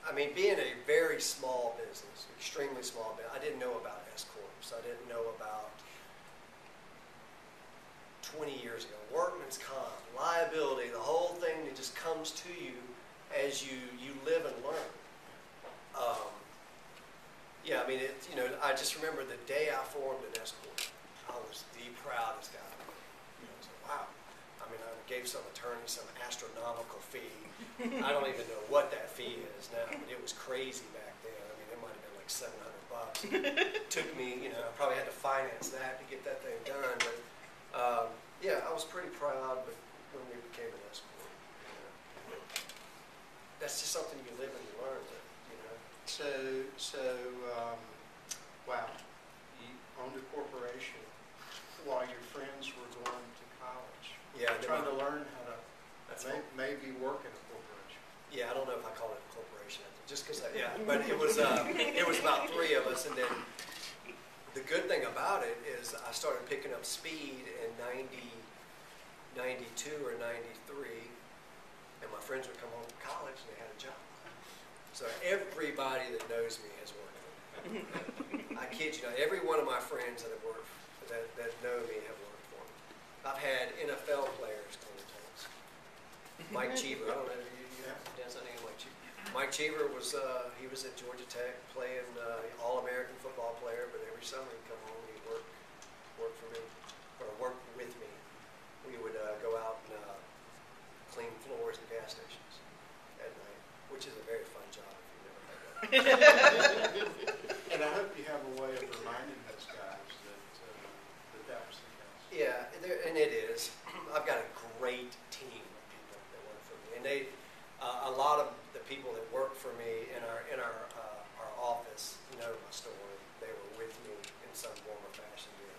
I mean, being a very small business, extremely small business, I didn't know about S-Corps. I didn't know about 20 years ago, workman's comp, liability, the whole thing that just comes to you as you live and learn. Yeah, I mean, I just remember the day I formed an S-Corp, I was the proudest guy. So, wow. I mean, I gave some attorney some astronomical fee. I don't even know what that fee is now, but it was crazy back then. I mean, it might have been like $700. Took me, I probably had to finance that to get that thing done. But yeah, I was pretty proud. But when we became an S-Corp, that's just something you live and you learn. Wow, you owned a corporation while your friends were going to college. Yeah, trying to learn how to maybe work in a corporation. Yeah, I don't know if I call it a corporation, just because but it was about 3 of us, and then the good thing about it is I started picking up speed in 92 or 93, and my friends would come home from college and they had a job. So everybody that knows me has worked for me. I kid you not, every one of my friends that have worked, that know me have worked for me. I've had NFL players clean tanks. Mike Cheever, I don't know if you dance on Mike Cheever. Mike Cheever was he was at Georgia Tech playing All-American football player, but every summer he'd come home and he'd work for me, or work with me. We would go out and clean floors at gas stations at night, which is a very fun job if you've never had that. And I hope you have a way of reminding those guys that was the case. Yeah, and it is. I've got a great team of people that work for me, and a lot of the people that work for me in our office know my story. They were with me in some form or fashion during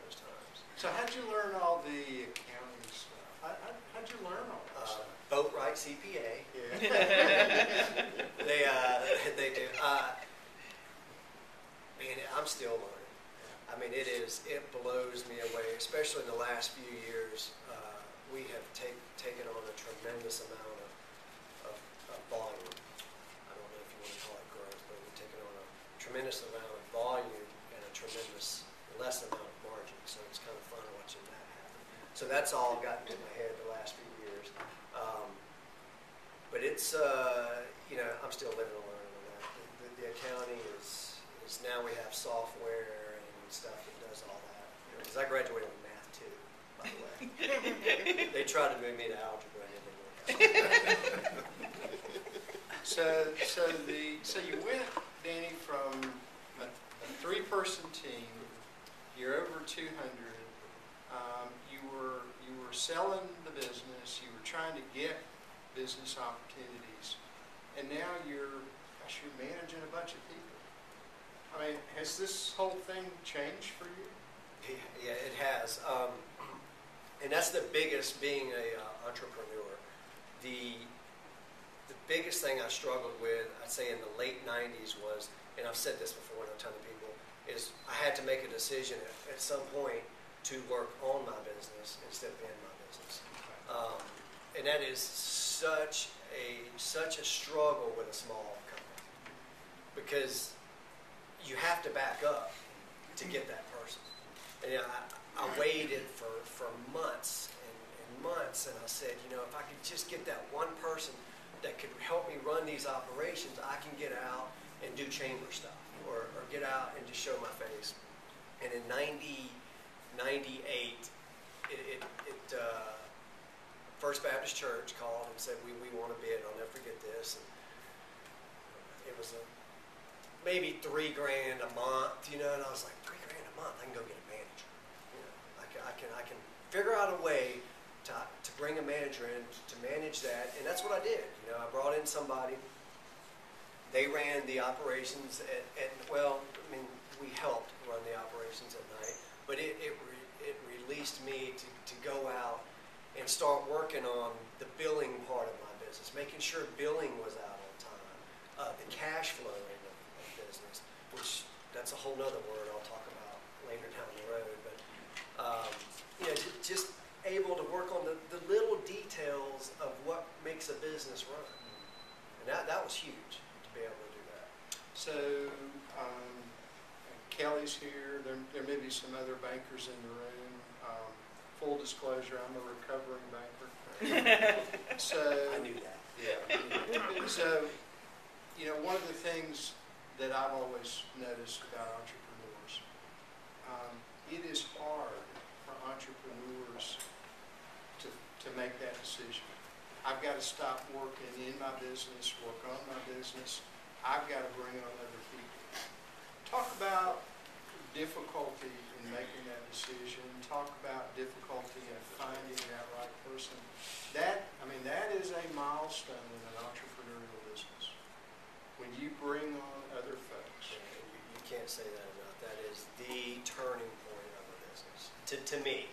those times. So how'd you learn all the accounting stuff? How'd you learn all that stuff? Boatwright CPA. Yeah. They do. Man, I'm still learning. I mean, it blows me away, especially in the last few years. We have taken on a tremendous amount of volume. I don't know if you want to call it growth, but we've taken on a tremendous amount of volume and a tremendous less amount of margin. So it's kind of fun watching that happen. So that's all gotten to my head the last few years. But it's, I'm still living and learning on that. The accounting is now we have software and stuff that does all that. Because I graduated with math too, by the way. They tried to move me to algebra and it didn't work out. So you went, Danny, from a 3-person team. You're over 200. You were selling the business. You were trying to get business opportunities, and now you're managing a bunch of people. I mean, has this whole thing changed for you? Yeah, it has. And that's the biggest, being an entrepreneur. The biggest thing I struggled with, I'd say in the late 90s was, and I've said this before to a ton of people, is I had to make a decision at some point to work on my business instead of in my business. And that is such a struggle with a small company, because you have to back up to get that person. And I waited for months and months, and I said, if I could just get that one person that could help me run these operations, I can get out and do chamber stuff, or get out and just show my face. And in 98, First Baptist Church called and said, we want to bid. I'll never forget this. And it was maybe $3,000 a month, and I was like, $3,000 a month, I can go get a manager. I can figure out a way to bring a manager in to manage that, and that's what I did. I brought in somebody. They ran the operations we helped run the operations at night, but it released me to go out and start working on the billing part of my business, making sure billing was out on time, the cash flow in the business, which that's a whole other word I'll talk about later down the road. But just able to work on the little details of what makes a business run, and that was huge. So Kelly's here. There may be some other bankers in the room. Full disclosure, I'm a recovering banker. So I knew that. Yeah. So, one of the things that I've always noticed about entrepreneurs, it is hard for entrepreneurs to make that decision. I've got to stop working in my business, work on my business. I've got to bring on other people. Talk about difficulty in making that decision. Talk about difficulty in finding that right person. That is a milestone in an entrepreneurial business. When you bring on other folks. You can't say that enough. That is the turning point of a business. To me,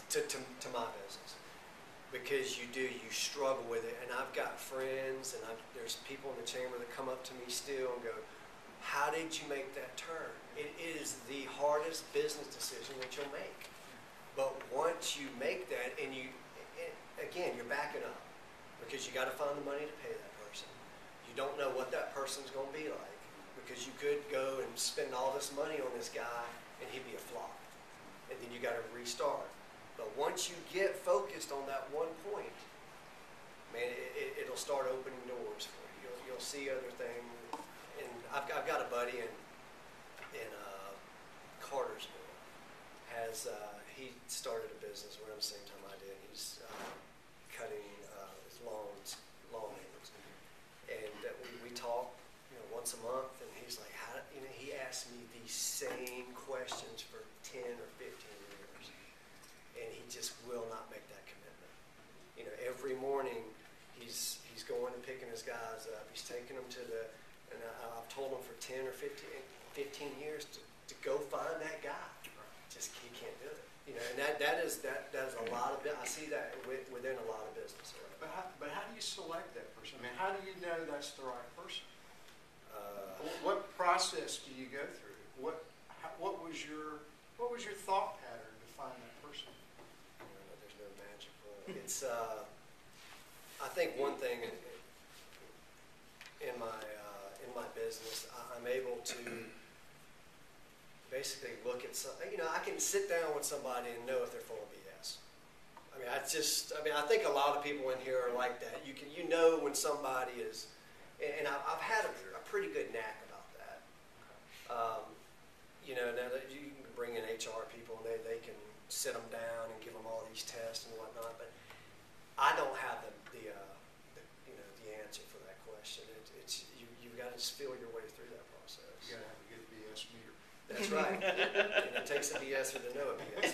to my business. Because you struggle with it. And I've got friends and there's people in the chamber that come up to me still and go, how did you make that turn? It is the hardest business decision that you'll make. But once you make that, and again, you're backing up because you got to find the money to pay that person. You don't know what that person's going to be like because you could go and spend all this money on this guy and he'd be a flop. And then you got to restart. But once you get focused on that one point, man, it'll start opening doors for you. You'll see other things. And I've got a buddy in Cartersville. He started a business around the same time I did. He's cutting lawn neighbors. And we talk once a month, and he's like, he asked me these same questions for 10 or 15 years. And he just will not make that commitment. Every morning he's going and picking his guys up. He's taking them and I've told him for 10 or 15 years to go find that guy. Just he can't do it. And that is a lot of. I see that within a lot of business. But how do you select that person? I mean, how do you know that's the right person? What process do you go through? What was your thought pattern to find that person? There's no magic bullet. It's I think one thing in my business, I'm able to basically look at I can sit down with somebody and know if they're full of BS. I think a lot of people in here are like that. You know when somebody is, and I've had a pretty good knack about that. Now that you can bring in HR people and they can sit them down and give them all these tests and whatnot, but I don't have the answer for that question. You've got to just feel your way through that process. You got to have a good BS meter. That's right. And it takes a BSer to know a BS.